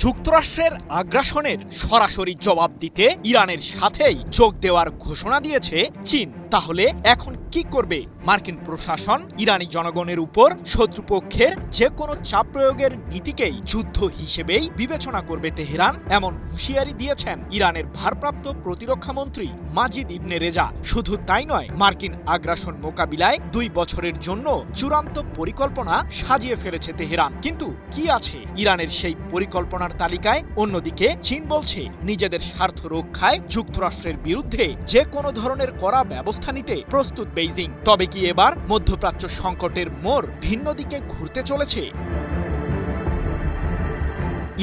যুক্তরাষ্ট্রের আগ্রাসনের সরাসরি জবাব দিতে ইরানের সাথেই যোগ দেওয়ার ঘোষণা দিয়েছে চীন। তাহলে এখন কি করবে মার্কিন প্রশাসন? ইরানি জনগণের উপর শত্রুপক্ষের যে কোনো চাপ প্রয়োগের নীতিকেই যুদ্ধ হিসেবেই বিবেচনা করবে তেহরান, এমন হুঁশিয়ারি দিয়েছেন ইরানের ভারপ্রাপ্ত প্রতিরক্ষা মন্ত্রী মাজিদ ইবনে রেজা। শুধু তাই নয়, মার্কিন আগ্রাসন মোকাবিলায় 2 বছরের জন্য চূড়ান্ত পরিকল্পনা সাজিয়ে ফেলেছে তেহরান। কিন্তু কি আছে ইরানের সেই পরিকল্পনার তালিকায়? অন্যদিকে চীন বলছে নিজেদের স্বার্থ রক্ষায় যুক্তরাষ্ট্রের বিরুদ্ধে যে কোনো ধরনের কড়া ব্যবস্থা নিতে প্রস্তুত বেইজিং। তবে কি এবার মধ্যপ্রাচ্য সংকটের মোড় ভিন্ন দিকে ঘুরতে চলেছে?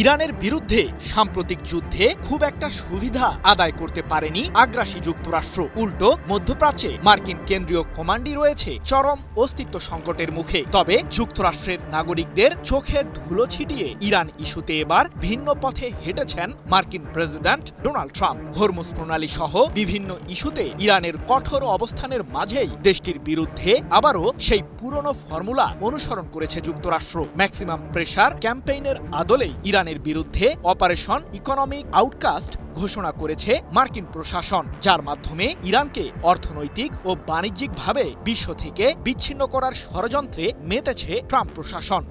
ইরানের বিরুদ্ধে সাম্প্রতিক যুদ্ধে খুব একটা সুবিধা আদায় করতে পারেনি আগ্রাসী যুক্তরাষ্ট্র। উল্টো মধ্যপ্রাচ্যে মার্কিন কেন্দ্রীয় কমান্ডই রয়েছে চরম অস্তিত্ব সংকটের মুখে। তবে যুক্তরাষ্ট্রের নাগরিকদের চোখে ধুলো ছিটিয়ে ইরান ইস্যুতে এবার ভিন্ন পথে হেঁটেছেন মার্কিন প্রেসিডেন্ট ডোনাল্ড ট্রাম্প। হরমুজ প্রণালী সহ বিভিন্ন ইস্যুতে ইরানের কঠোর অবস্থানের মাঝেই দেশটির বিরুদ্ধে আবারও সেই পুরনো ফর্মুলা অনুসরণ করেছে যুক্তরাষ্ট্র। ম্যাক্সিমাম প্রেসার ক্যাম্পেইনের আদলেই ইরানের বিরুদ্ধে অপারেশন ইকোনমিক আউটকাস্ট ঘোষণা করেছে মার্কিন প্রশাসন, যার মাধ্যমে ইরানকে অর্থনৈতিক ও বাণিজ্যিকভাবে বিশ্ব থেকে বিচ্ছিন্ন করার ষড়যন্ত্রে মেতেছে ট্রাম্প প্রশাসন।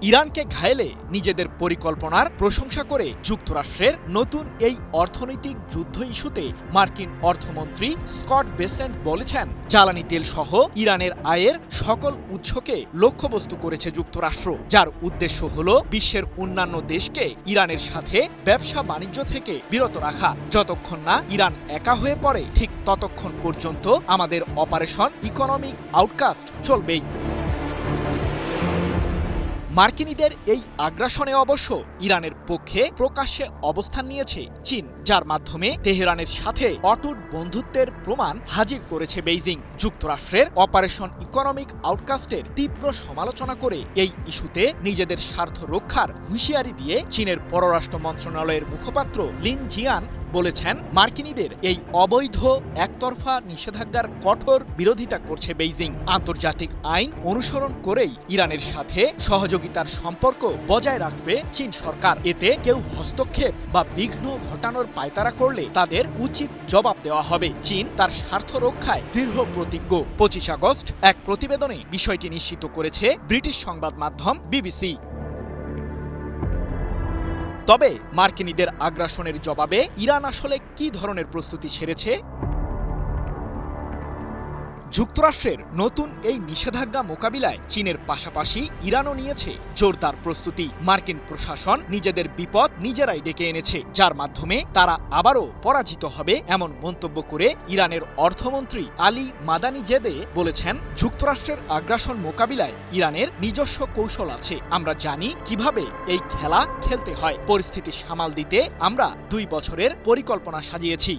ইরানকে ঘায়েলে নিজেদের পরিকল্পনার প্রশংসা করে যুক্তরাষ্ট্রের নতুন এই অর্থনৈতিক যুদ্ধ ইস্যুতে মার্কিন অর্থমন্ত্রী স্কট বেসেন্ট বলেছেন, জ্বালানি তেল সহ ইরানের আয়ের সকল উৎসকে লক্ষ্যবস্তু করেছে যুক্তরাষ্ট্র, যার উদ্দেশ্য হল বিশ্বের অন্যান্য দেশকে ইরানের সাথে ব্যবসা বাণিজ্য থেকে বিরত রাখা। যতক্ষণ না ইরান একা হয়ে পড়ে, ঠিক ততক্ষণ পর্যন্ত আমাদের অপারেশন ইকোনমিক আউটকাস্ট চলবেই। মার্কিনীদের এই আগ্রাসনে অবশ্য ইরানের পক্ষে প্রকাশ্যে অবস্থান নিয়েছে চীন, যার মাধ্যমে তেহরানের সাথে অটুট বন্ধুত্বের প্রমাণ হাজির করেছে বেইজিং। যুক্তরাষ্ট্রের অপারেশন ইকোনমিক আউটকাস্টের তীব্র সমালোচনা করে এই ইস্যুতে নিজেদের স্বার্থ রক্ষার হুঁশিয়ারি দিয়ে চীনের পররাষ্ট্র মন্ত্রণালয়ের মুখপাত্র লিন জিয়ান বলেছেন, মার্কিনীদের এই অবৈধ একতরফা নিষেধাজ্ঞার কঠোর বিরোধিতা করছে বেইজিং। আন্তর্জাতিক আইন অনুসরণ করেই ইরানের সাথে সহযোগিতার সম্পর্ক বজায় রাখবে চীন সরকার। এতে কেউ হস্তক্ষেপ বা বিঘ্ন ঘটানোর পায়তারা করলে তাদের উচিত জবাব দেওয়া হবে। চীন তার স্বার্থ রক্ষায় দৃঢ় প্রতিজ্ঞ। 25 আগস্ট এক প্রতিবেদনে বিষয়টি নিশ্চিত করেছে ব্রিটিশ সংবাদ মাধ্যম বিবিসি। তবে মার্কিনীদের আগ্রাসনের জবাবে ইরান আসলে কি ধরনের প্রস্তুতি সেরেছে? যুক্তরাষ্ট্রের নতুন এই নিষেধাজ্ঞা মোকাবিলায় চীনের পাশাপাশি ইরানও নিয়েছে জোরদার প্রস্তুতি। মার্কিন প্রশাসন নিজেদের বিপদ নিজেরাই ডেকে এনেছে, যার মাধ্যমে তারা আবারও পরাজিত হবে এমন মন্তব্য করে ইরানের অর্থমন্ত্রী আলী মাদানি জেদে বলেছেন, যুক্তরাষ্ট্রের আগ্রাসন মোকাবিলায় ইরানের নিজস্ব কৌশল আছে। আমরা জানি কিভাবে এই খেলা খেলতে হয়। পরিস্থিতি সামাল দিতে আমরা 2 বছরের পরিকল্পনা সাজিয়েছি।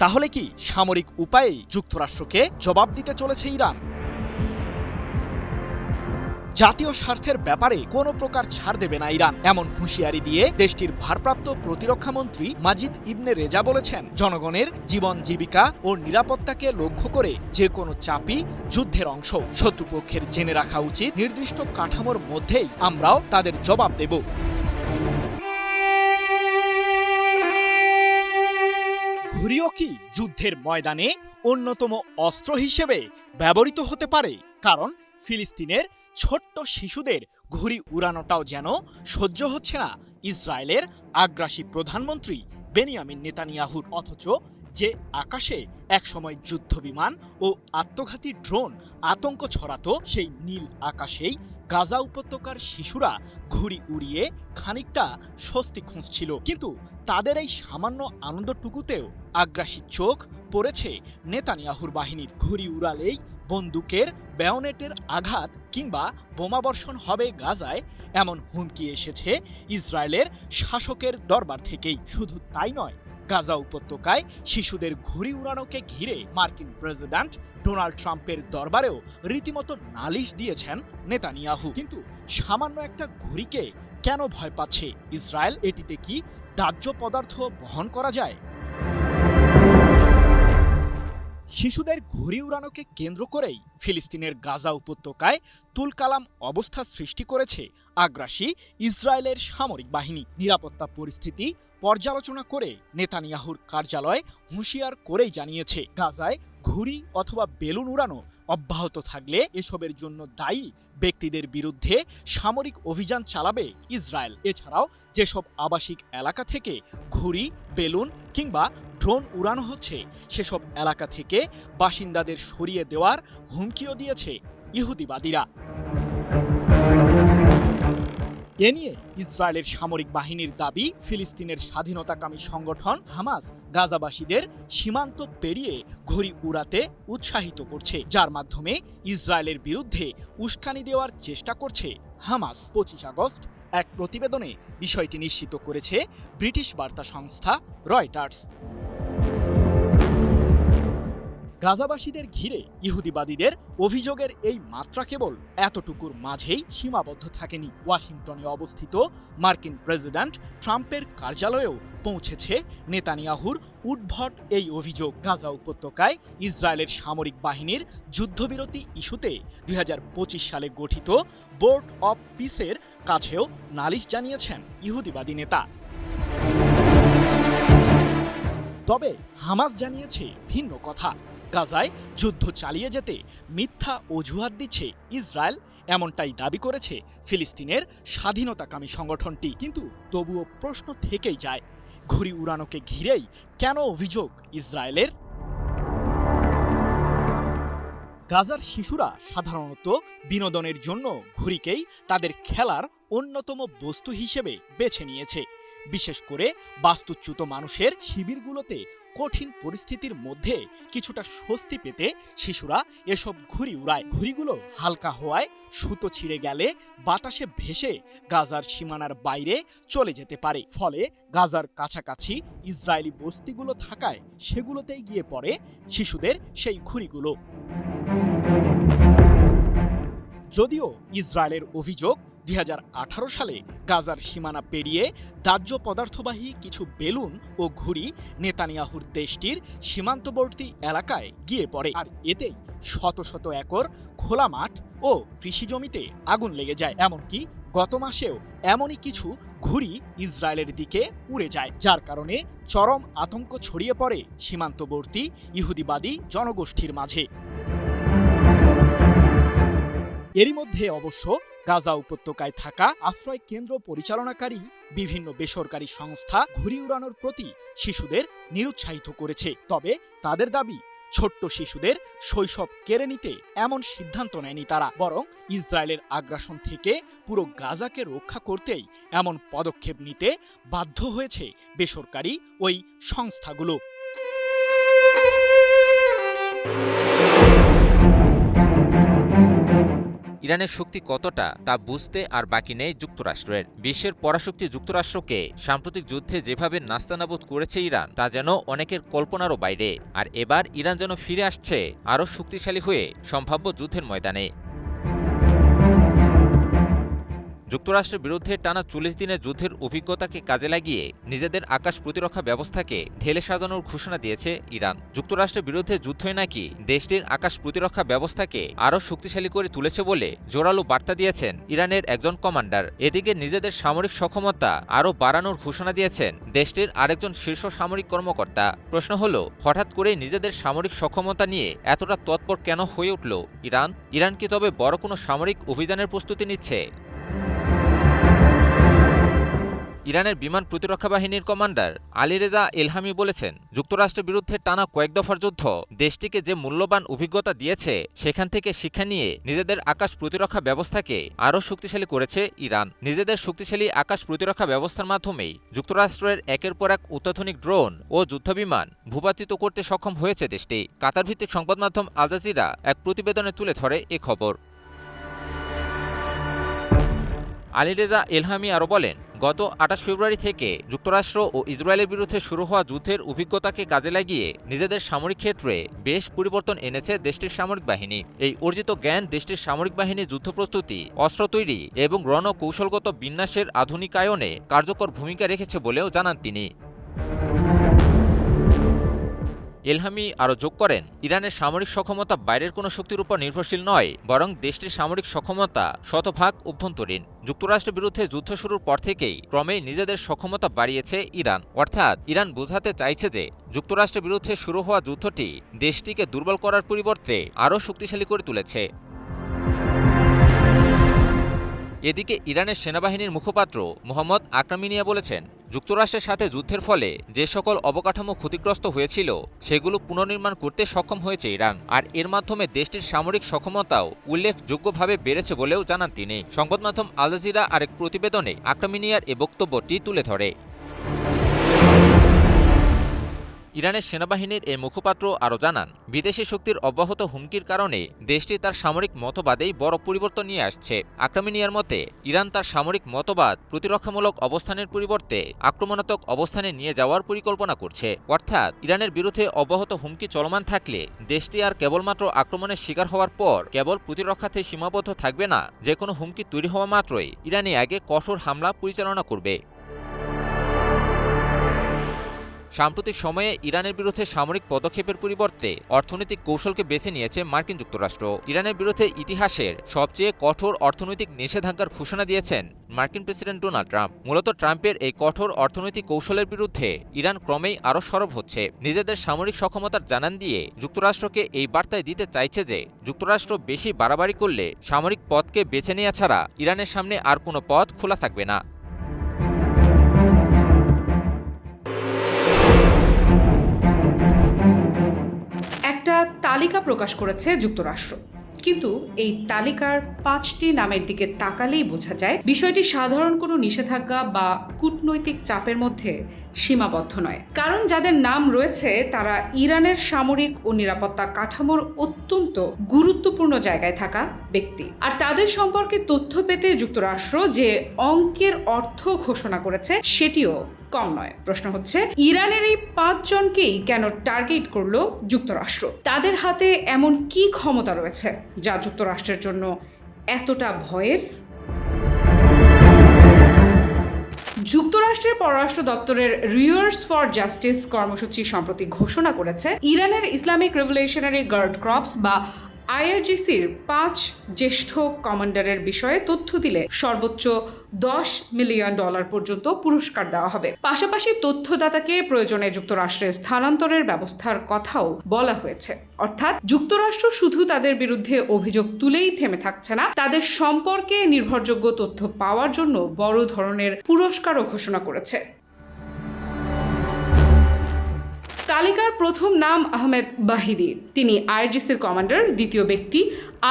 তাহলে কি সামরিক উপায়ে যুক্তরাষ্ট্রকে জবাব দিতে চলেছে ইরান? জাতীয় স্বার্থের ব্যাপারে কোনো প্রকার ছাড় দেবে না ইরান, এমন হুঁশিয়ারি দিয়ে দেশটির ভারপ্রাপ্ত প্রতিরক্ষা মন্ত্রী মাজিদ ইবনে রেজা বলেছেন, জনগণের জীবন জীবিকা ও নিরাপত্তাকে লক্ষ্য করে যে কোনো চাপই যুদ্ধের অংশ। শত্রুপক্ষের জেনে রাখা উচিত, নির্দিষ্ট কাঠামোর মধ্যেই আমরাও তাদের জবাব দেব। ঘুড়িও কি যুদ্ধের ময়দানে অন্যতম অস্ত্র হিসেবে ব্যবহৃত হতে পারে? কারণ ফিলিস্তিনের ছোট্ট শিশুদের ঘুড়ি উড়ানোটাও যেন সহ্য হচ্ছে না ইসরায়েলের আগ্রাসী প্রধানমন্ত্রী বেনিয়ামিন নেতানিয়াহুর। অথচ যে আকাশে একসময় যুদ্ধবিমান ও আত্মঘাতী ড্রোন আতঙ্ক ছড়াতো, সেই নীল আকাশেই গাজা উপত্যকার শিশুরা ঘুড়ি উড়িয়ে খানিকটা স্বস্তি খুঁজছিল। কিন্তু তাদের এই সামান্য আনন্দটুকুতেও আগ্রাসী চোখ পড়েছে নেতানিয়াহুর বাহিনীর। ঘুড়ি উড়ালেই বন্দুকের বায়োনেটের আঘাত কিংবা বোমাবর্ষণ হবে গাজায়, এমন হুমকি এসেছে ইসরায়েলের শাসকের দরবার থেকেই। শুধু তাই নয়, গাজা উপত্যকায় শিশুদের ঘুড়ি উড়ানোকে ঘিরে মার্কিন প্রেসিডেন্ট ডোনাল্ড ট্রাম্পের দরবারেও রীতিমতো নালিশ দিয়েছেন নেতানিয়াহু। কিন্তু সামান্য একটা ঘুড়িকে কেন ভয় পাচ্ছে ইসরায়েল? এটিতে কি দাহ্য পদার্থ বহন করা যায়? শিশুদের ঘুড়ি উড়ানোকে কেন্দ্র করেই ফিলিস্তিনের গাজা উপত্যকায় তুলকালাম অবস্থা সৃষ্টি করেছে আগ্রাসী ইসরায়েলের সামরিক বাহিনী। নিরাপত্তা পরিস্থিতি পর্যালোচনা করে নেতানিয়াহুর কার্যালয় হুঁশিয়ার করেই জানিয়েছে, গাজায় ঘুড়ি অথবা বেলুন উড়ানো অব্যাহত থাকলে এসবের জন্য দায়ী ব্যক্তিদের বিরুদ্ধে সামরিক অভিযান চালাবে ইসরায়েল। এছাড়াও যেসব আবাসিক এলাকা থেকে ঘুড়ি, বেলুন কিংবা ড্রোন উড়ানো হচ্ছে সেসব এলাকা থেকে বাসিন্দাদের সরিয়ে দেওয়ার হুমকিও দিয়েছে ইহুদিবাদীরা। এ নিয়ে ইসরায়েলের সামরিক বাহিনীর দাবি, ফিলিস্তিনের স্বাধীনতাকামী সংগঠন হামাস গাজাবাসীদের সীমান্ত পেরিয়ে ঘুড়ি উড়াতে উৎসাহিত করছে, যার মাধ্যমে ইসরায়েলের বিরুদ্ধে উস্কানি দেওয়ার চেষ্টা করছে হামাস। 25 আগস্ট এক প্রতিবেদনে বিষয়টি নিশ্চিত করেছে ব্রিটিশ বার্তা সংস্থা রয়টার্স। গাজাবাসীদের ঘিরে ইহুদিবাদীদের অভিযোগের এই মাত্রা কেবল এতটুকুর মাঝেই সীমাবদ্ধ থাকেনি। ওয়াশিংটনে অবস্থিত মার্কিন প্রেসিডেন্ট ট্রাম্পের কার্যালয়েও পৌঁছেছে নেতানিয়াহুর উদ্ভট এই অভিযোগ। গাজা উপত্যকায় ইসরায়েলের সামরিক বাহিনীর যুদ্ধবিরতি ইস্যুতে 2025 সালে গঠিত বোর্ড অব পিসের কাছেও নালিশ জানিয়েছেন ইহুদিবাদী নেতা। তবে হামাস জানিয়েছে ভিন্ন কথা। গাজায় যুদ্ধ চালিয়ে যেতে মিথ্যা অজুহাত দিচ্ছে ইসরায়েল, এমনটাই দাবি করেছে ফিলিস্তিনের স্বাধীনতাকামী সংগঠনটি। কিন্তু তবুও প্রশ্ন থেকেই যায়, ঘুড়ি উড়ানোকে ঘিরেই কেন অভিযোগ ইসরায়েলের? গাজার শিশুরা সাধারণত বিনোদনের জন্য ঘুড়িকেই তাদের খেলার অন্যতম বস্তু হিসেবে বেছে নিয়েছে। বিশেষ করে বাস্তুচ্যুত মানুষের শিবিরগুলোতে কঠিন পরিস্থিতির মধ্যে কিছুটা স্বস্তি পেতে শিশুরা এসব ঘুড়ি উড়ায়। ঘুড়িগুলো হালকা হওয়ায় সুতো ছিঁড়ে গেলে বাতাসে ভেসে গাজার সীমানার বাইরে চলে যেতে পারে। ফলে গাজার কাছাকাছি ইসরায়েলি বস্তিগুলো থাকায় সেগুলোতেই গিয়ে পড়ে শিশুদের সেই ঘুড়িগুলো। যদিও ইসরায়েলের অভিযোগ, 2018 সালে গাজার সীমানা পেরিয়ে দাহ্য পদার্থবাহী কিছু বেলুন ও ঘুড়ি নেতানিয়াহুর দেশটির সীমান্তবর্তী এলাকায় গিয়ে পড়ে, আর এতেই শত শত একর খোলা মাঠ ও কৃষি জমিতে আগুন লেগে যায়। এমনকি গত মাসেও এমনই কিছু ঘুড়ি ইসরায়েলের দিকে উড়ে যায়, যার কারণে চরম আতঙ্ক ছড়িয়ে পড়ে সীমান্তবর্তী ইহুদিবাদী জনগোষ্ঠীর মাঝে। এরই মধ্যে অবশ্য গাজা উপত্যকায় থাকা আশ্রয় কেন্দ্র পরিচালনাকারী বিভিন্ন বেসরকারি সংস্থা ঘুড়ি উড়ানোর প্রতি শিশুদের নিরুৎসাহিত করেছে। তবে তাদের দাবি, ছোট্ট শিশুদের শৈশব কেড়ে নিতে এমন সিদ্ধান্ত নেয়নি তারা, বরং ইসরায়েলের আগ্রাসন থেকে পুরো গাজাকে রক্ষা করতেই এমন পদক্ষেপ নিতে বাধ্য হয়েছে বেসরকারি ওই সংস্থাগুলো। ইরানের শক্তি কতটা তা বুঝতে আর বাকি নেই যুক্তরাষ্ট্রের। বিশ্বের পরাশক্তি যুক্তরাষ্ট্রকে সাম্প্রতিক যুদ্ধে যেভাবে নাস্তানাবুদ করেছে ইরান, তা যেন অনেকের কল্পনারও বাইরে। আর এবার ইরান যেন ফিরে আসছে আরও শক্তিশালী হয়ে সম্ভাব্য যুদ্ধের ময়দানে। যুক্তরাষ্ট্রের বিরুদ্ধে টানা 40 দিনের যুদ্ধের অভিজ্ঞতাকে কাজে লাগিয়ে নিজেদের আকাশ প্রতিরক্ষা ব্যবস্থাকে ঢেলে সাজানোর ঘোষণা দিয়েছে ইরান। যুক্তরাষ্ট্রের বিরুদ্ধে যুদ্ধই নাকি দেশটির আকাশ প্রতিরক্ষা ব্যবস্থাকে আরও শক্তিশালী করে তুলেছে বলে জোরালো বার্তা দিয়েছেন ইরানের একজন কমান্ডার। এদিকে নিজেদের সামরিক সক্ষমতা আরও বাড়ানোর ঘোষণা দিয়েছেন দেশটির আরেকজন শীর্ষ সামরিক কর্মকর্তা। প্রশ্ন হলো, হঠাৎ করে নিজেদের সামরিক সক্ষমতা নিয়ে এতটা তৎপর কেন হয়ে উঠল ইরান? ইরান কি তবে বড় কোনো সামরিক অভিযানের প্রস্তুতি নিচ্ছে? ইরানের বিমান প্রতিরক্ষা বাহিনীর কমান্ডার আলীরেজা এলহামি বলেছেন, যুক্তরাষ্ট্রের বিরুদ্ধে টানা কয়েক দফার যুদ্ধ দেশটিকে যে মূল্যবান অভিজ্ঞতা দিয়েছে, সেখান থেকে শিক্ষা নিয়ে নিজেদের আকাশ প্রতিরক্ষা ব্যবস্থাকে আরও শক্তিশালী করেছে ইরান। নিজেদের শক্তিশালী আকাশ প্রতিরক্ষা ব্যবস্থার মাধ্যমেই যুক্তরাষ্ট্রের একের পর এক অত্যাধুনিক ড্রোন ও যুদ্ধবিমান ভূপাতিত করতে সক্ষম হয়েছে দেশটি। কাতার ভিত্তিক সংবাদ মাধ্যম আল জাজিরা এক প্রতিবেদনে তুলে ধরে এ খবর। আলীরেজা এলহামি আরও বলেন, গত 28 ফেব্রুয়ারি থেকে যুক্তরাষ্ট্র ও ইসরায়েলের বিরুদ্ধে শুরু হওয়া যুদ্ধের অভিজ্ঞতাকে কাজে লাগিয়ে নিজেদের সামরিক ক্ষেত্রে বেশ পরিবর্তন এনেছে দেশটির সামরিক বাহিনী। এই অর্জিত জ্ঞান দেশটির সামরিক বাহিনীর যুদ্ধ প্রস্তুতি, অস্ত্র তৈরি এবং রণকৌশলগত বিন্যাসের আধুনিকায়নে কার্যকর ভূমিকা রেখেছে বলেও জানান তিনি। এলহামি আরও যোগ করেন, ইরানের সামরিক সক্ষমতা বাইরের কোনো শক্তির উপর নির্ভরশীল নয়, বরং দেশটির সামরিক সক্ষমতা শতভাগ অভ্যন্তরীণ। যুক্তরাষ্ট্রের বিরুদ্ধে যুদ্ধ শুরুর পর থেকেই ক্রমেই নিজেদের সক্ষমতা বাড়িয়েছে ইরান। অর্থাৎ ইরান বোঝাতে চাইছে যে যুক্তরাষ্ট্রের বিরুদ্ধে শুরু হওয়া যুদ্ধটি দেশটিকে দুর্বল করার পরিবর্তে আরও শক্তিশালী করে তুলেছে। এদিকে ইরানের সেনাবাহিনীর মুখপাত্র মোহাম্মদ আকরামিনিয়া বলেছেন, যুক্তরাষ্ট্রের সাথে যুদ্ধের ফলে যে সকল অবকাঠামো ক্ষতিগ্রস্ত হয়েছিল সেগুলো পুনর্নির্মাণ করতে সক্ষম হয়েছে ইরান, আর এর মাধ্যমে দেশটির সামরিক সক্ষমতাও উল্লেখযোগ্যভাবে বেড়েছে বলেও জানান তিনি। সংবাদ মাধ্যম আল জাজিরা আরেক প্রতিবেদনে আকরামিনিয়ার এ বক্তব্যটি তুলে ধরে। ইরানের সেনাবাহিনীর এই মুখপাত্র আরও জানান, বিদেশি শক্তির অব্যাহত হুমকির কারণে দেশটি তার সামরিক মতবাদেই বড় পরিবর্তন নিয়ে আসছে। আকরামিনিয়ার মতে, ইরান তার সামরিক মতবাদ প্রতিরক্ষামূলক অবস্থানের পরিবর্তে আক্রমণাত্মক অবস্থানে নিয়ে যাওয়ার পরিকল্পনা করছে। অর্থাৎ ইরানের বিরুদ্ধে অব্যাহত হুমকি চলমান থাকলে দেশটি আর কেবলমাত্র আক্রমণের শিকার হওয়ার পর কেবল প্রতিরক্ষাতে সীমাবদ্ধ থাকবে না, যে কোনো হুমকি তৈরি হওয়া মাত্রই ইরানি আগে কঠোর হামলা পরিচালনা করবে। সাম্প্রতিক সময়ে ইরানের বিরুদ্ধে সামরিক পদক্ষেপের পরিবর্তে অর্থনৈতিক কৌশলকে বেছে নিয়েছে মার্কিন যুক্তরাষ্ট্র। ইরানের বিরুদ্ধে ইতিহাসের সবচেয়ে কঠোর অর্থনৈতিক নিষেধাজ্ঞার ঘোষণা দিয়েছেন মার্কিন প্রেসিডেন্ট ডোনাল্ড ট্রাম্প। মূলত ট্রাম্পের এই কঠোর অর্থনৈতিক কৌশলের বিরুদ্ধে ইরান ক্রমেই আরও সরব হচ্ছে। নিজেদের সামরিক সক্ষমতার জানান দিয়ে যুক্তরাষ্ট্রকে এই বার্তায় দিতে চাইছে যে যুক্তরাষ্ট্র বেশি বাড়াবাড়ি করলে সামরিক পথকে বেছে নেওয়া ছাড়া ইরানের সামনে আর কোনো পথ খোলা থাকবে না। একটা তালিকা প্রকাশ করেছে যুক্তরাষ্ট্র, কিন্তু এই তালিকার 5টি নামের দিকে তাকালেই বোঝা যায় বিষয়টি সাধারণ কোনো নিষেধাজ্ঞা বা কূটনৈতিক চাপের মধ্যে সীমাবদ্ধ নয়। কারণ যাদের নাম রয়েছে তারা ইরানের সামরিক ও নিরাপত্তা কাঠামোর অত্যন্ত গুরুত্বপূর্ণ জায়গায় থাকা ব্যক্তি, আর তাদের সম্পর্কে তথ্য পেতে যুক্তরাষ্ট্র যে অঙ্কের অর্থ ঘোষণা করেছে সেটিও কম নয়। প্রশ্ন হচ্ছে, ইরানের এই 5 জনকেই কেন টার্গেট করলো যুক্তরাষ্ট্র? তাদের হাতে এমন কি ক্ষমতা রয়েছে যা যুক্তরাষ্ট্রের জন্য এতটা ভয়ের? যুক্তরাষ্ট্রের পররাষ্ট্র দপ্তরের রিওয়ার্স ফর জাস্টিস কর্মসূচি সম্প্রতি ঘোষণা করেছে ইরানের ইসলামিক রেভলিউশনারি গার্ড কর্পস বা আইআরজিসির 5 জ্যেষ্ঠ কমান্ডারের বিষয়ে তথ্য দিলে সর্বোচ্চ $10 মিলিয়ন পর্যন্ত পুরস্কার দেওয়া হবে। পাশাপাশি তথ্যদাতাকে প্রয়োজনে যুক্তরাষ্ট্রে স্থানান্তরের ব্যবস্থার কথাও বলা হয়েছে। অর্থাৎ যুক্তরাষ্ট্র শুধু তাদের বিরুদ্ধে অভিযোগ তুলেই থেমে থাকছে না, তাদের সম্পর্কে নির্ভরযোগ্য তথ্য পাওয়ার জন্য বড় ধরনের পুরস্কারও ঘোষণা করেছে। তালিকার প্রথম নাম আহমেদ বাহিদি। তিনি আইআরজিসির কমান্ডার। দ্বিতীয় ব্যক্তি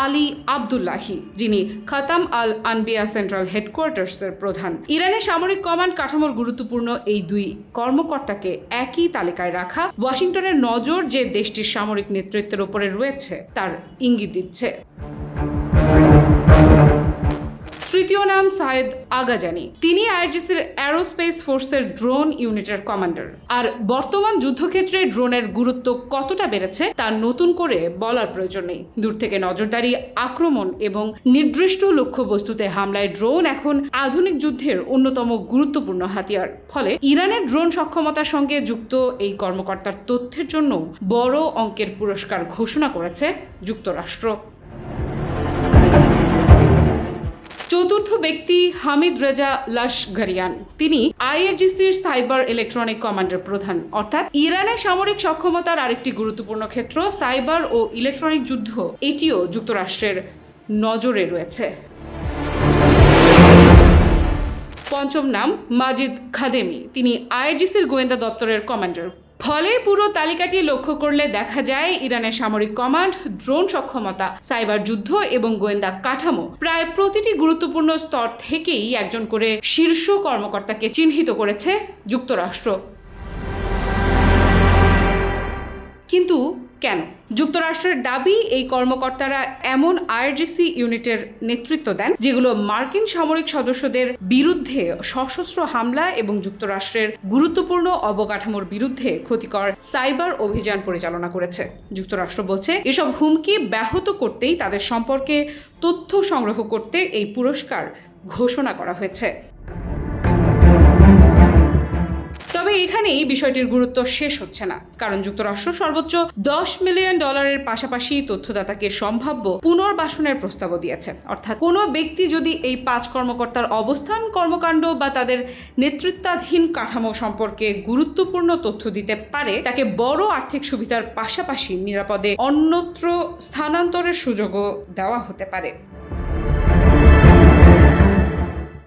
আলী আবদুল্লাহি, যিনি খাতাম আল আনবিয়া সেন্ট্রাল হেডকোয়ার্টার্সের প্রধান। ইরানের সামরিক কমান্ড কাঠামোর গুরুত্বপূর্ণ এই 2 কর্মকর্তাকে একই তালিকায় রাখা ওয়াশিংটনের নজর যে দেশটির সামরিক নেতৃত্বের উপরে রয়েছে তার ইঙ্গিত দিচ্ছে। তৃতীয় নাম সায়েদ আগাজানি। তিনি আইআরজিসির অ্যারোস্পেস ফোর্সের ড্রোন ইউনিটের কমান্ডার। আর বর্তমান যুদ্ধক্ষেত্রে ড্রোনের গুরুত্ব কতটা বেড়েছে তা নতুন করে বলার প্রয়োজন নেই। দূর থেকে নজরদারি, আক্রমণ এবং নির্দিষ্ট লক্ষ্যবস্তুতে হামলায় ড্রোন এখন আধুনিক যুদ্ধের অন্যতম গুরুত্বপূর্ণ হাতিয়ার। ফলে ইরানের ড্রোন সক্ষমতার সঙ্গে যুক্ত এই কর্মকর্তার তথ্যের জন্য বড় অঙ্কের পুরস্কার ঘোষণা করেছে যুক্তরাষ্ট্র। চতুর্থ ব্যক্তি হামিদ রেজা লাশগারিয়ান। তিনি আইআরজিসির সাইবার ইলেকট্রনিক কমান্ডের প্রধান। অর্থাৎ ইরানের সামরিক সক্ষমতার আরেকটি গুরুত্বপূর্ণ ক্ষেত্র সাইবার ও ইলেকট্রনিক যুদ্ধ, এটিও যুক্তরাষ্ট্রের নজরে রয়েছে। পঞ্চম নাম মাজিদ খাদেমি। তিনি আইআরজিসির গোয়েন্দা দপ্তরের কমান্ডার। ফলে পুরো তালিকাটি লক্ষ্য করলে দেখা যায় ইরানের সামরিক কমান্ড, ড্রোন সক্ষমতা, সাইবার যুদ্ধ এবং গোয়েন্দা কাঠামো প্রায় প্রতিটি গুরুত্বপূর্ণ স্তর থেকেই একজন করে শীর্ষ কর্মকর্তাকে চিহ্নিত করেছে যুক্তরাষ্ট্র। কিন্তু কেন? যুক্তরাষ্ট্রের দাবি এই কর্মকর্তারা এমন আইআরজিসি ইউনিটের নেতৃত্ব দেন যেগুলো মার্কিন সামরিক সদস্যদের বিরুদ্ধে সশস্ত্র হামলা এবং যুক্তরাষ্ট্রের গুরুত্বপূর্ণ অবকাঠামোর বিরুদ্ধে ক্ষতিকর সাইবার অভিযান পরিচালনা করেছে। যুক্তরাষ্ট্র বলছে এসব হুমকি ব্যাহত করতেই তাদের সম্পর্কে তথ্য সংগ্রহ করতে এই পুরস্কার ঘোষণা করা হয়েছে। তবে তবে এখানেই বিষয়টির গুরুত্ব শেষ হচ্ছে না, কারণ যুক্তরাষ্ট্র সর্বোচ্চ $10 মিলিয়ন পাশাপাশি তথ্যদাতাকে সম্ভাব্য পুনর্বাসনের প্রস্তাবও দিয়েছে। অর্থাৎ কোনো ব্যক্তি যদি এই 5 কর্মকর্তার অবস্থান, কর্মকাণ্ড বা তাদের নেতৃত্বাধীন কাঠামো সম্পর্কে গুরুত্বপূর্ণ তথ্য দিতে পারে, তাকে বড় আর্থিক সুবিধার পাশাপাশি নিরাপদে অন্যত্র স্থানান্তরের সুযোগও দেওয়া হতে পারে।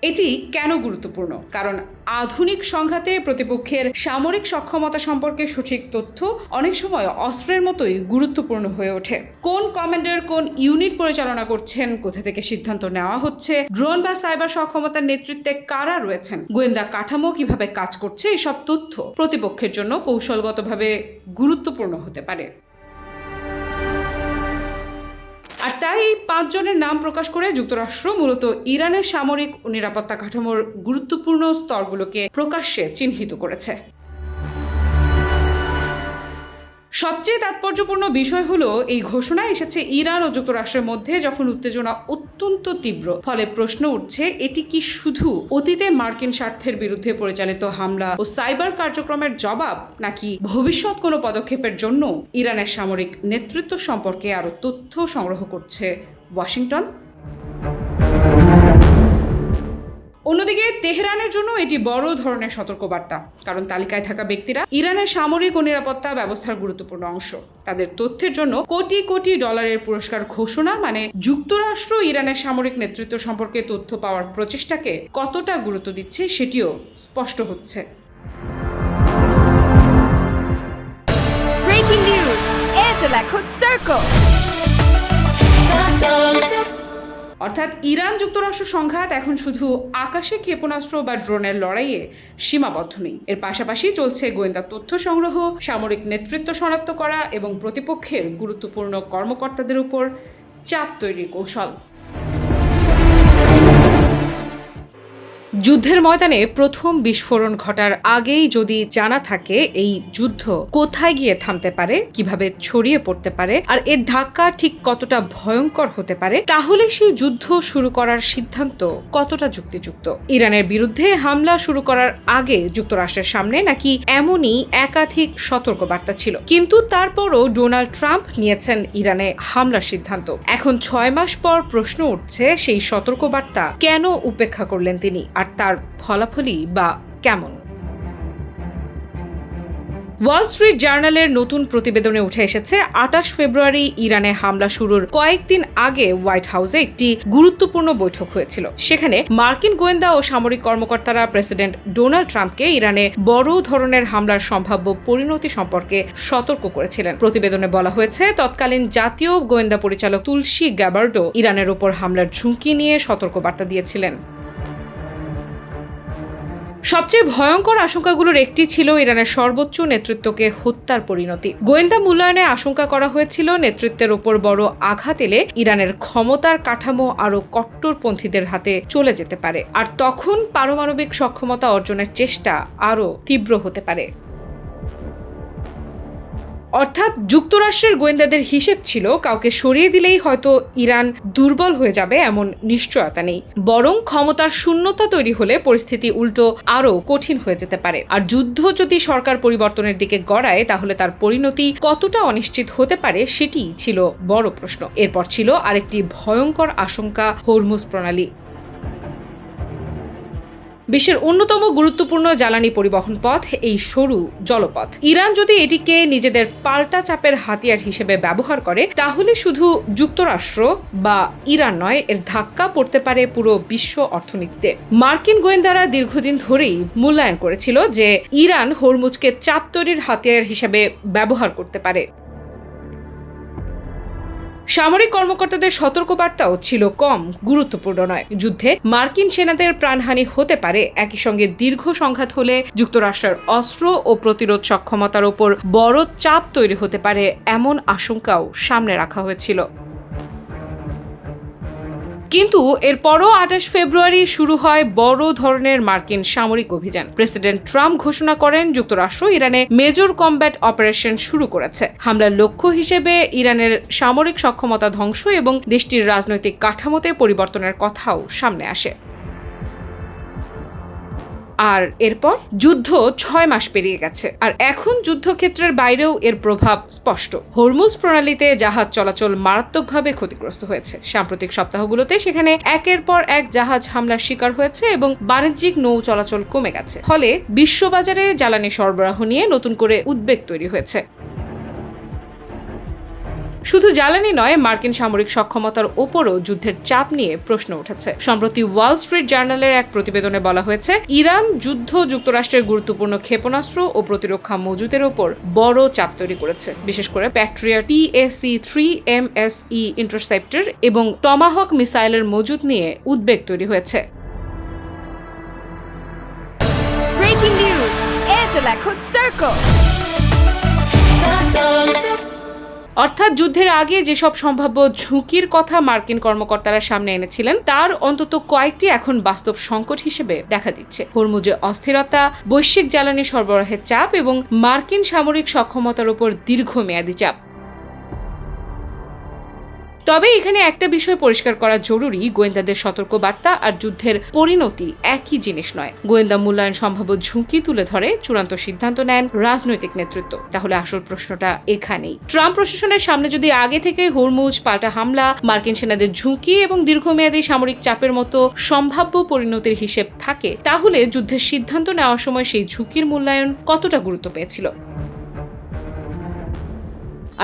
এটি কেন গুরুত্বপূর্ণ? কারণ আধুনিক সংঘাতে প্রতিপক্ষের সামরিক সক্ষমতা সম্পর্কে সঠিক তথ্য অনেক সময় অস্ত্রের মতোই গুরুত্বপূর্ণ হয়ে ওঠে। কোন কমান্ডার কোন ইউনিট পরিচালনা করছেন, কোথা থেকে সিদ্ধান্ত নেওয়া হচ্ছে, ড্রোন বা সাইবার সক্ষমতার নেতৃত্বে কারা রয়েছেন, গোয়েন্দা কাঠামো কিভাবে কাজ করছে, এসব তথ্য প্রতিপক্ষের জন্য কৌশলগতভাবে গুরুত্বপূর্ণ হতে পারে। আর তাই 5 জনের নাম প্রকাশ করে যুক্তরাষ্ট্র মূলত ইরানের সামরিক ও নিরাপত্তা কাঠামোর গুরুত্বপূর্ণ স্তরগুলোকে প্রকাশ্যে চিহ্নিত করেছে। সবচেয়ে তাৎপর্যপূর্ণ বিষয় হলো, এই ঘোষণা এসেছে ইরান ও যুক্তরাষ্ট্রের মধ্যে যখন উত্তেজনা অত্যন্ত তীব্র। ফলে প্রশ্ন উঠছে, এটি কি শুধু অতীতে মার্কিন স্বার্থের বিরুদ্ধে পরিচালিত হামলা ও সাইবার কার্যক্রমের জবাব, নাকি ভবিষ্যৎ কোনো পদক্ষেপের জন্য ইরানের সামরিক নেতৃত্ব সম্পর্কে আরও তথ্য সংগ্রহ করছে ওয়াশিংটন? অন্যদিকে তেহরানের জন্য এটি বড় ধরনের সতর্কবার্তা, কারণ তালিকায় থাকা ব্যক্তিরা ইরানের সামরিক ও নিরাপত্তা ব্যবস্থার গুরুত্বপূর্ণ অংশ। তাদের তথ্যের জন্য কোটি কোটি ডলারের পুরস্কার ঘোষণা মানে যুক্তরাষ্ট্র ইরানের সামরিক নেতৃত্ব সম্পর্কে তথ্য পাওয়ার প্রচেষ্টাকে কতটা গুরুত্ব দিচ্ছে সেটিও স্পষ্ট হচ্ছে। Breaking news! Angela Cook Circle! অর্থাৎ ইরান যুক্তরাষ্ট্র সংঘাত এখন শুধু আকাশে ক্ষেপণাস্ত্র বা ড্রোনের লড়াইয়ে সীমাবদ্ধ নেই। এর পাশাপাশি চলছে গোয়েন্দা তথ্য সংগ্রহ, সামরিক নেতৃত্ব শনাক্ত করা এবং প্রতিপক্ষের গুরুত্বপূর্ণ কর্মকর্তাদের উপর চাপ তৈরির কৌশল। যুদ্ধের ময়দানে প্রথম বিস্ফোরণ ঘটার আগেই যদি জানা থাকে এই যুদ্ধ কোথায় গিয়ে থামতে পারে, কিভাবে ছড়িয়ে পড়তে পারে, আর এর ধাক্কা ঠিক কতটা ভয়ঙ্কর হতে পারে, তাহলে সেই যুদ্ধ শুরু করার সিদ্ধান্ত কতটা যুক্তিযুক্ত। ইরানের বিরুদ্ধে হামলা শুরু করার আগে যুক্তরাষ্ট্রের সামনে নাকি এমনই একাধিক সতর্কবার্তা ছিল, কিন্তু তারপরও ডোনাল্ড ট্রাম্প নিয়েছেন ইরানে হামলার সিদ্ধান্ত। এখন 6 মাস পর প্রশ্ন উঠছে, সেই সতর্কবার্তা কেন উপেক্ষা করলেন তিনি, আর তার ফলাফলই বা কেমন? ওয়াল স্ট্রিট জার্নালের নতুন প্রতিবেদনে উঠে এসেছে, 28 ফেব্রুয়ারি ইরানে হামলা শুরুর কয়েকদিন আগে হোয়াইট হাউসে একটি গুরুত্বপূর্ণ বৈঠক হয়েছিল। সেখানে মার্কিন গোয়েন্দা ও সামরিক কর্মকর্তারা প্রেসিডেন্ট ডোনাল্ড ট্রাম্পকে ইরানে বড় ধরনের হামলার সম্ভাব্য পরিণতি সম্পর্কে সতর্ক করেছিলেন। প্রতিবেদনে বলা হয়েছে, তৎকালীন জাতীয় গোয়েন্দা পরিচালক তুলসী গ্যাবার্ডো ইরানের ওপর হামলার ঝুঁকি নিয়ে সতর্কবার্তা দিয়েছিলেন। সবচেয়ে ভয়ঙ্কর আশঙ্কাগুলোর একটি ছিল ইরানের সর্বোচ্চ নেতৃত্বকে হত্যার পরিণতি। গোয়েন্দা মূল্যায়নে আশঙ্কা করা হয়েছিল, নেতৃত্বের ওপর বড় আঘাত এলে ইরানের ক্ষমতার কাঠামো আরও কট্টরপন্থীদের হাতে চলে যেতে পারে, আর তখন পারমাণবিক সক্ষমতা অর্জনের চেষ্টা আরও তীব্র হতে পারে। অর্থাৎ যুক্তরাষ্ট্রের গোয়েন্দাদের হিসেব ছিল, কাউকে সরিয়ে দিলেই হয়তো ইরান দুর্বল হয়ে যাবে এমন নিশ্চয়তা নেই, বরং ক্ষমতার শূন্যতা তৈরি হলে পরিস্থিতি উল্টো আরও কঠিন হয়ে যেতে পারে। আর যুদ্ধ যদি সরকার পরিবর্তনের দিকে গড়ায়, তাহলে তার পরিণতি কতটা অনিশ্চিত হতে পারে সেটিই ছিল বড় প্রশ্ন। এরপর ছিল আরেকটি ভয়ঙ্কর আশঙ্কা, হরমুজ প্রণালী। বিশ্বের অন্যতম গুরুত্বপূর্ণ জ্বালানি পরিবহন পথ এই সরু জলপথ। ইরান যদি এটিকে নিজেদের পাল্টা চাপের হাতিয়ার হিসেবে ব্যবহার করে, তাহলে শুধু যুক্তরাষ্ট্র বা ইরান নয়, এর ধাক্কা পড়তে পারে পুরো বিশ্ব অর্থনীতিতে। মার্কিন গোয়েন্দারা দীর্ঘদিন ধরেই মূল্যায়ন করেছিল যে ইরান হরমুজকে চাপ তৈরির হাতিয়ার হিসেবে ব্যবহার করতে পারে। সামরিক কর্মকর্তাদের সতর্কবার্তাও ছিল কম গুরুত্বপূর্ণ নয়। যুদ্ধে মার্কিন সেনাদের প্রাণহানি হতে পারে, একই সঙ্গে দীর্ঘ সংঘাত হলে যুক্তরাষ্ট্রের অস্ত্র ও প্রতিরোধ সক্ষমতার ওপর বড় চাপ তৈরি হতে পারে, এমন আশঙ্কাও সামনে রাখা হয়েছিল। কিন্তু এরপরও 28 ফেব্রুয়ারি শুরু হয় বড় ধরনের মার্কিন সামরিক অভিযান। প্রেসিডেন্ট ট্রাম্প ঘোষণা করেন, যুক্তরাষ্ট্র ইরানে মেজর কমব্যাট অপারেশন শুরু করেছে। হামলার লক্ষ্য হিসেবে ইরানের সামরিক সক্ষমতা ধ্বংস এবং দেশটির রাজনৈতিক কাঠামোতে পরিবর্তনের কথাও সামনে আসে। আর এরপর যুদ্ধ 6 মাস পেরিয়ে গেছে, আর এখন যুদ্ধক্ষেত্রের বাইরেও এর প্রভাব স্পষ্ট। হরমুজ প্রণালীতে জাহাজ চলাচল মারাত্মকভাবে ক্ষতিগ্রস্ত হয়েছে। সাম্প্রতিক সপ্তাহগুলোতে সেখানে একের পর এক জাহাজ হামলার শিকার হয়েছে এবং বাণিজ্যিক নৌ চলাচল কমে গেছে। ফলে বিশ্ববাজারে জ্বালানি সরবরাহ নিয়ে নতুন করে উদ্বেগ তৈরি হয়েছে। শুধু জ্বালানি নয়, মার্কিন সামরিক সক্ষমতার ওপরও যুদ্ধের চাপ নিয়ে প্রশ্ন উঠেছে। সম্প্রতি ওয়াল স্ট্রিট জার্নালের এক প্রতিবেদনে বলা হয়েছে, ইরান যুদ্ধ যুক্তরাষ্ট্রের গুরুত্বপূর্ণ ক্ষেপণাস্ত্র ও প্রতিরক্ষা মজুতের ওপর বড় চাপ তৈরি করেছে। বিশেষ করে প্যাট্রিয়ট PAC-3 MSE ইন্টারসেপ্টর এবং টমাহক মিসাইলের মজুত নিয়ে উদ্বেগ তৈরি হয়েছে। Breaking news. Angela Could Circle. অর্থাৎ যুদ্ধের আগে যেসব সম্ভাব্য ঝুঁকির কথা মার্কিন কর্মকর্তারা সামনে এনেছিলেন, তার অন্তত কয়েকটি এখন বাস্তব সংকট হিসেবে দেখা দিচ্ছে। হরমুজে অস্থিরতা, বৈশ্বিক জ্বালানি সরবরাহের চাপ এবং মার্কিন সামরিক সক্ষমতার উপর দীর্ঘমেয়াদী চাপ। তবে এখানে একটা বিষয় পরিষ্কার করা জরুরি, গোয়েন্দাদের সতর্কবার্তা আর যুদ্ধের পরিণতি একই জিনিস নয়। গোয়েন্দা মূল্যায়ন সম্ভাব্য ঝুঁকি তুলে ধরে, চূড়ান্ত সিদ্ধান্ত নেন রাজনৈতিক নেতৃত্ব। তাহলে আসল প্রশ্নটা এখানেই। ট্রাম্প প্রশাসনের সামনে যদি আগে থেকে হরমুজ, পাল্টা হামলা, মার্কিন সেনাদের ঝুঁকি এবং দীর্ঘমেয়াদী সামরিক চাপের মতো সম্ভাব্য পরিণতির হিসেব থাকে, তাহলে যুদ্ধের সিদ্ধান্ত নেওয়ার সময় সেই ঝুঁকির মূল্যায়ন কতটা গুরুত্ব পেয়েছিল।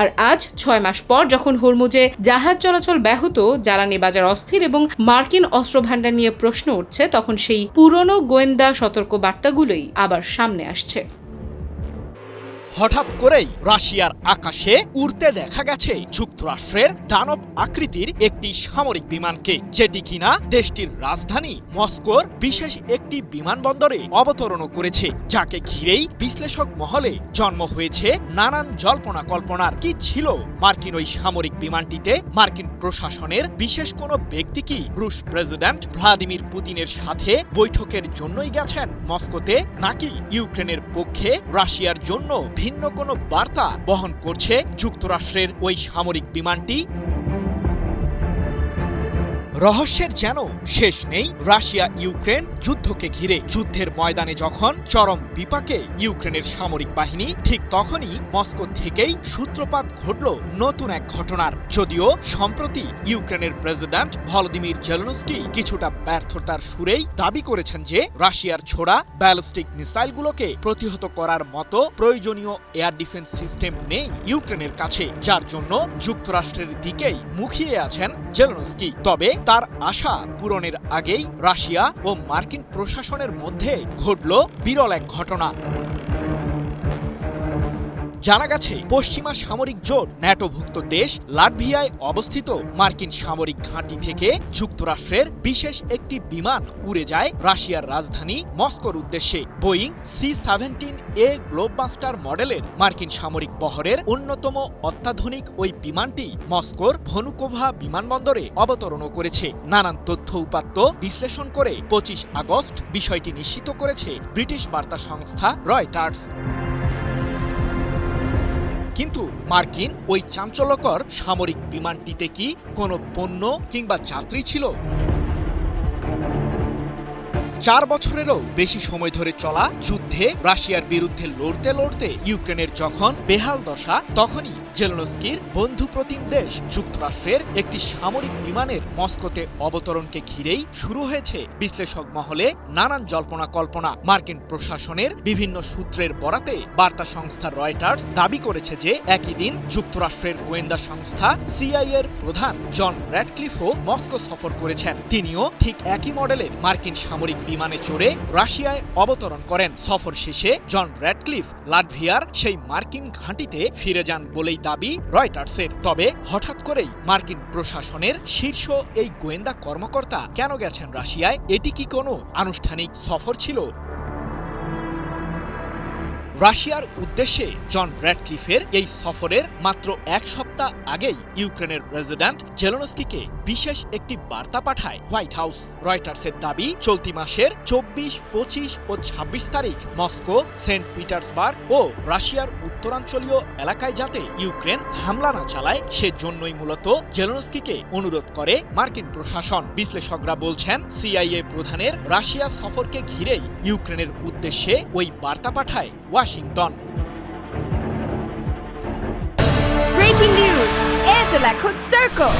আর আজ 6 মাস পর যখন হরমুজে জাহাজ চলাচল ব্যাহত, জ্বালানি বাজার অস্থির এবং মার্কিন অস্ত্র ভান্ডার নিয়ে প্রশ্ন উঠছে, তখন সেই পুরনো গোয়েন্দা সতর্ক বার্তাগুলোই আবার সামনে আসছে। হঠাৎ করেই রাশিয়ার আকাশে উড়তে দেখা গেছে যুক্তরাষ্ট্রের দানব আকৃতির একটি সামরিক বিমানকে, যেটি কিনা দেশটির রাজধানী মস্কোর বিশেষ একটি বিমানবন্দরে অবতরণ করেছে, যাকে ঘিরেই বিশ্লেষক মহলে জন্ম হয়েছে নানান জল্পনা কল্পনার। কি ছিল মার্কিন ওই সামরিক বিমানটিতে? মার্কিন প্রশাসনের বিশেষ কোনো ব্যক্তি কি রুশ প্রেসিডেন্ট ভ্লাদিমির পুতিনের সাথে বৈঠকের জন্যই গেছেন মস্কোতে, নাকি ইউক্রেনের পক্ষে রাশিয়ার জন্য ভিন্ন কোনো বার্তা বহন করছে যুক্তরাষ্ট্রের ওই সামরিক বিমানটি? রহস্যের যেন শেষ নেই রাশিয়া ইউক্রেন যুদ্ধকে ঘিরে। যুদ্ধের ময়দানে যখন চরম বিপাকে ইউক্রেনের সামরিক বাহিনী, ঠিক তখনই মস্কো থেকেই সূত্রপাত ঘটল নতুন এক ঘটনার। যদিও সম্প্রতি ইউক্রেনের প্রেসিডেন্ট ভলোদিমির জেলেনস্কি কিছুটা ব্যর্থতার সুরেই দাবি করেছেন যে রাশিয়ার ছোড়া ব্যালিস্টিক মিসাইলগুলোকে প্রতিহত করার মতো প্রয়োজনীয় এয়ার ডিফেন্স সিস্টেম নেই ইউক্রেনের কাছে, যার জন্য যুক্তরাষ্ট্রের দিকেই মুখিয়ে আছেন জেলেনস্কি। তবে তার আশা পূরণের আগেই রাশিয়া ও মার্কিন প্রশাসনের মধ্যে ঘটল বিরল এক ঘটনা। জানা গেছে, পশ্চিমা সামরিক জোট ন্যাটোভুক্ত দেশ লাটভিয়ায় অবস্থিত মার্কিন সামরিক ঘাঁটি থেকে যুক্তরাষ্ট্রের বিশেষ একটি বিমান উড়ে যায় রাশিয়ার রাজধানী মস্কোর উদ্দেশ্যে। বোয়িং C-17A গ্লোববাস্টার মডেলের মার্কিন সামরিক বহরের অন্যতম অত্যাধুনিক ওই বিমানটি মস্কোর ভনুকোভা বিমানবন্দরে অবতরণ করেছে। নানান তথ্য উপাত্ত বিশ্লেষণ করে 25 আগস্ট বিষয়টি নিশ্চিত করেছে ব্রিটিশ বার্তা সংস্থা রয়টার্স। কিন্তু মার্কিন ওই চাঞ্চল্যকর সামরিক বিমানটিতে কি কোনো পণ্য কিংবা যাত্রী ছিল? 4 বছরেরও বেশি সময় ধরে চলা যুদ্ধে রাশিয়ার বিরুদ্ধে লড়তে লড়তে ইউক্রেনের যখন বেহাল দশা, তখনই জেলেনস্কির বন্ধুপ্রতিম দেশ যুক্তরাষ্ট্রের একটি সামরিক বিমানের মস্কোতে অবতরণকে ঘিরেই শুরু হয়েছে বিশ্লেষক মহলে নানান জল্পনা কল্পনা। মার্কিন প্রশাসনের বিভিন্ন সূত্রের বরাতে বার্তা সংস্থা রয়টার্স দাবি করেছে যে একই দিন যুক্তরাষ্ট্রের গোয়েন্দা সংস্থা CIA এর প্রধান জন র্যাডক্লিফও মস্কো সফর করেছেন। তিনিও ঠিক একই মডেলের মার্কিন সামরিক বিমানে চড়ে রাশিয়ায় অবতরণ করেন। সফর শেষে জন র্যাডক্লিফ লাটভিয়ার সেই মার্কিন ঘাঁটিতে ফিরে যান বলেই দাবি রয়টার্সের। তবে হঠাৎ করেই মার্কিন প্রশাসনের শীর্ষ এই গোয়েন্দা কর্মকর্তা কেন গেছেন রাশিয়ায়? এটি কি কোনো আনুষ্ঠানিক সফর ছিল? রাশিয়ার উদ্দেশ্যে জন র্যাডক্লিফের এই সফরের মাত্র এক সপ্তাহ আগেই ইউক্রেনের প্রেসিডেন্ট জেলেনস্কিকে বিশেষ একটি বার্তা পাঠায় হোয়াইট হাউস। রয়টার্সের দাবি, চলতি মাসের 24, 25 ও 26 তারিখ মস্কো, সেন্ট পিটার্সবার্গ ও রাশিয়ার উত্তরাঞ্চলীয় এলাকায় যাতে ইউক্রেন হামলা না চালায় সেজন্যই মূলত জেলেনস্কিকে অনুরোধ করে মার্কিন প্রশাসন। বিশ্লেষকরা বলছেন, সিআইএ প্রধানের রাশিয়া সফরকে ঘিরেই ইউক্রেনের উদ্দেশ্যে ওই বার্তা পাঠায় Washington. Breaking news. Angela could circle.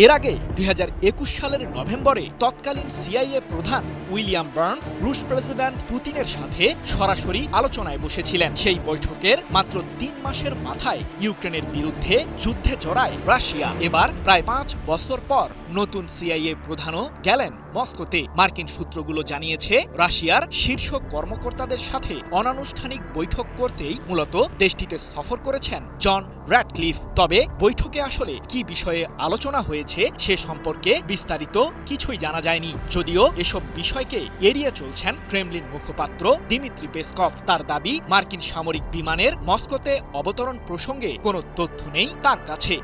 এর আগে 2021 সালের নভেম্বরে তৎকালীন সিআইএ প্রধান উইলিয়াম বার্নস রুশ প্রেসিডেন্ট পুতিনের সাথে সরাসরি আলোচনায় বসেছিলেন। সেই বৈঠকের মাত্র 3 মাসের মাথায় ইউক্রেনের বিরুদ্ধে যুদ্ধে জড়ায় রাশিয়া। এবার প্রায় 5 বছর পর নতুন সিআইএ প্রধানও গেলেন মস্কোতে। মার্কিন সূত্রগুলো জানিয়েছে, রাশিয়ার শীর্ষ কর্মকর্তাদের সাথে অনানুষ্ঠানিক বৈঠক করতেই মূলত দেশটিতে সফর করেছেন জন র্যাডক্লিফ। তবে বৈঠকে আসলে কি বিষয়ে আলোচনা হয়েছে সে সম্পর্কে বিস্তারিত কিছুই জানা যায়নি। যদিও এসব বিষয়কে এড়িয়ে চলছেন ক্রেমলিন মুখপাত্র দিমিত্রি পেসকভ। তার দাবি, মার্কিন সামরিক বিমানের মস্কোতে অবতরণ প্রসঙ্গে কোনো তথ্য নেই তার কাছে।